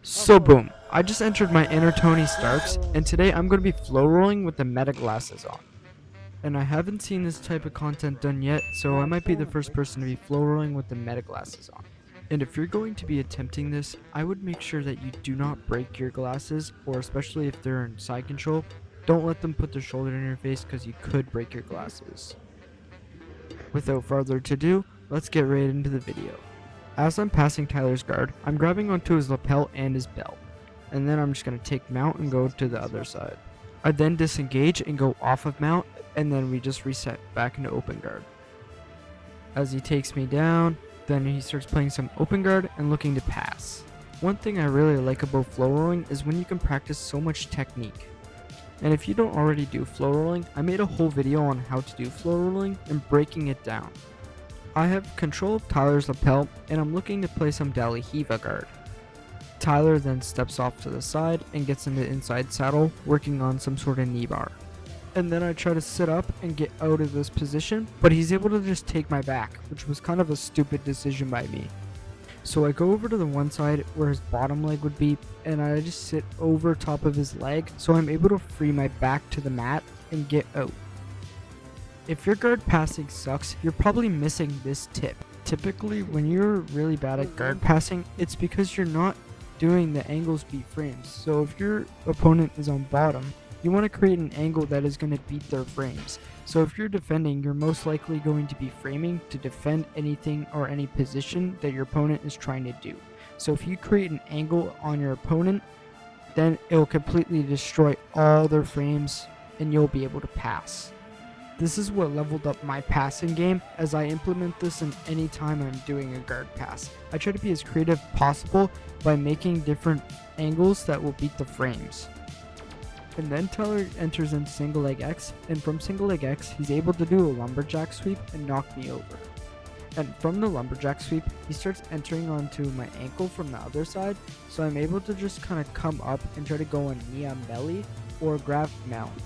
So boom, I just entered my inner Tony Starks, and today I'm going to be flow rolling with the meta glasses on. And I haven't seen this type of content done yet, so I might be the first person to be flow rolling with the meta glasses on. And if you're going to be attempting this, I would make sure that you do not break your glasses, or especially if they're in side control, don't let them put their shoulder in your face because you could break your glasses. Without further ado, let's get right into the video. As I'm passing Tyler's guard, I'm grabbing onto his lapel and his belt, and then I'm just going to take mount and go to the other side. I then disengage and go off of mount, and then we just reset back into open guard. As he takes me down, then he starts playing some open guard and looking to pass. One thing I really like about flow rolling is when you can practice so much technique. And if you don't already do flow rolling, I made a whole video on how to do flow rolling and breaking it down. I have control of Tyler's lapel, and I'm looking to play some De La Riva guard. Tyler then steps off to the side and gets in the inside saddle, working on some sort of knee bar. And then I try to sit up and get out of this position, but he's able to just take my back, which was kind of a stupid decision by me. So I go over to the one side where his bottom leg would be, and I just sit over top of his leg, so I'm able to free my back to the mat and get out. If your guard passing sucks, you're probably missing this tip. Typically, when you're really bad at guard passing, it's because you're not doing the angles beat frames. So if your opponent is on bottom, you want to create an angle that is going to beat their frames. So if you're defending, you're most likely going to be framing to defend anything or any position that your opponent is trying to do. So if you create an angle on your opponent, then it'll completely destroy all their frames and you'll be able to pass. This is what leveled up my passing game, as I implement this in any time I'm doing a guard pass. I try to be as creative possible by making different angles that will beat the frames. And then Tyler enters in single leg X, and from single leg X, he's able to do a lumberjack sweep and knock me over. And from the lumberjack sweep, he starts entering onto my ankle from the other side, so I'm able to just kind of come up and try to go on knee on belly or grab mount.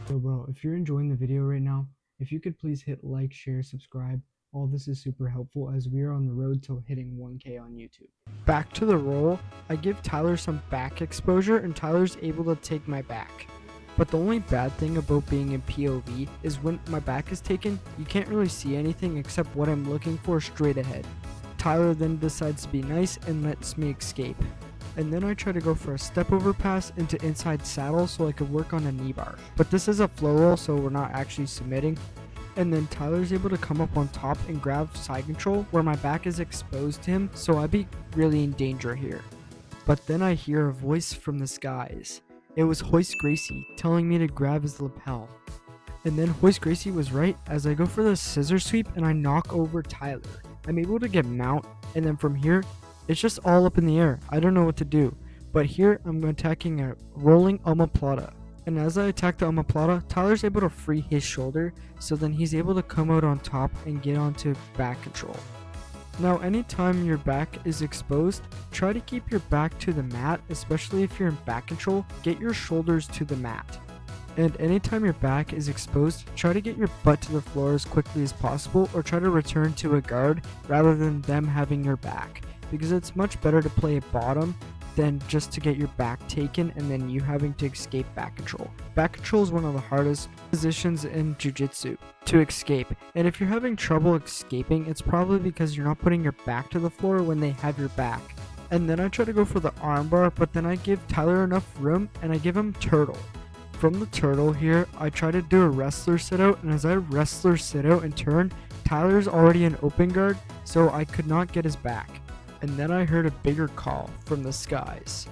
So bro, if you're enjoying the video right now, if you could please hit like, share, subscribe. All this is super helpful as we are on the road to hitting 1K on YouTube. Back to the roll, I give Tyler some back exposure and Tyler's able to take my back. But the only bad thing about being in POV is when my back is taken, you can't really see anything except what I'm looking for straight ahead. Tyler then decides to be nice and lets me escape. And then I try to go for a step over pass into inside saddle so I could work on a knee bar. But this is a flow roll, so we're not actually submitting. And then Tyler's able to come up on top and grab side control where my back is exposed to him, so I'd be really in danger here. But then I hear a voice from the skies. It was Hoist Gracie telling me to grab his lapel. And then Hoist Gracie was right as I go for the scissor sweep and I knock over Tyler. I'm able to get mount, and then from here, it's just all up in the air. I don't know what to do. But here, I'm attacking a rolling omoplata. And as I attack the omoplata, Tyler's able to free his shoulder, so then he's able to come out on top and get onto back control. Now, anytime your back is exposed, try to keep your back to the mat, especially if you're in back control. Get your shoulders to the mat. And anytime your back is exposed, try to get your butt to the floor as quickly as possible, or try to return to a guard rather than them having your back. Because it's much better to play a bottom than just to get your back taken and then you having to escape back control. Back control is one of the hardest positions in Jiu Jitsu to escape. And if you're having trouble escaping, it's probably because you're not putting your back to the floor when they have your back. And then I try to go for the armbar, but then I give Tyler enough room and I give him turtle. From the turtle here, I try to do a wrestler sit out, and as I wrestler sit out and turn, Tyler's already in open guard, so I could not get his back. And then I heard a bigger call from the skies.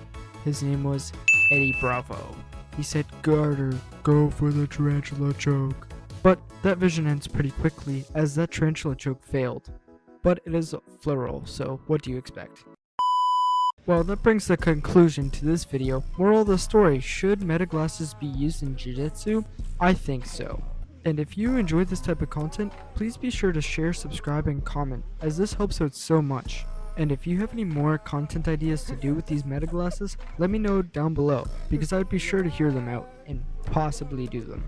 His name was Eddie Bravo. He said, "Garter, go for the tarantula choke." But that vision ends pretty quickly as that tarantula choke failed. But it is a flow roll, so what do you expect? Well, that brings the conclusion to this video. Moral of the story, should meta glasses be used in Jiu Jitsu? I think so. And if you enjoyed this type of content, please be sure to share, subscribe, and comment, as this helps out so much. And if you have any more content ideas to do with these meta glasses, let me know down below, because I would be sure to hear them out and possibly do them.